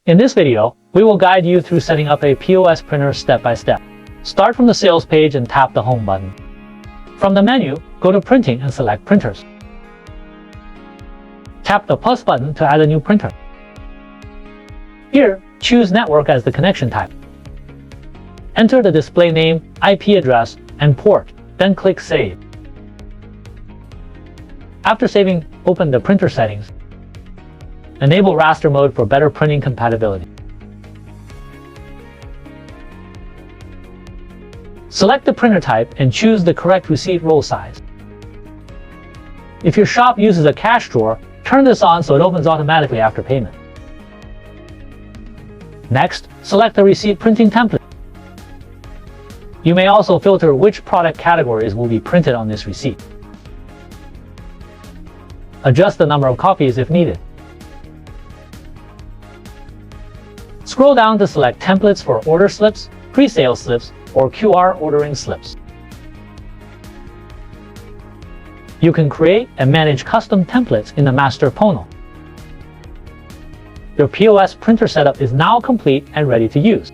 In this video, we will guide you through setting up a POS printer step by step. Start from the sales page and tap the Home button. From the menu, go to Printing and select Printers. Tap the plus button to add a new printer. Here, choose Network as the connection type. Enter the display name, IP address, and port, then click Save. After saving, open the printer settings. Enable raster mode for better printing compatibility. Select the printer type and choose the correct receipt roll size. If your shop uses a cash drawer, turn this on so it opens automatically after payment. Next, select the receipt printing template. You may also filter which product categories will be printed on this receipt. Adjust the number of copies if needed. Scroll down to select templates for order slips, pre-sale slips, or QR ordering slips. You can create and manage custom templates in the master panel. Your POS printer setup is now complete and ready to use.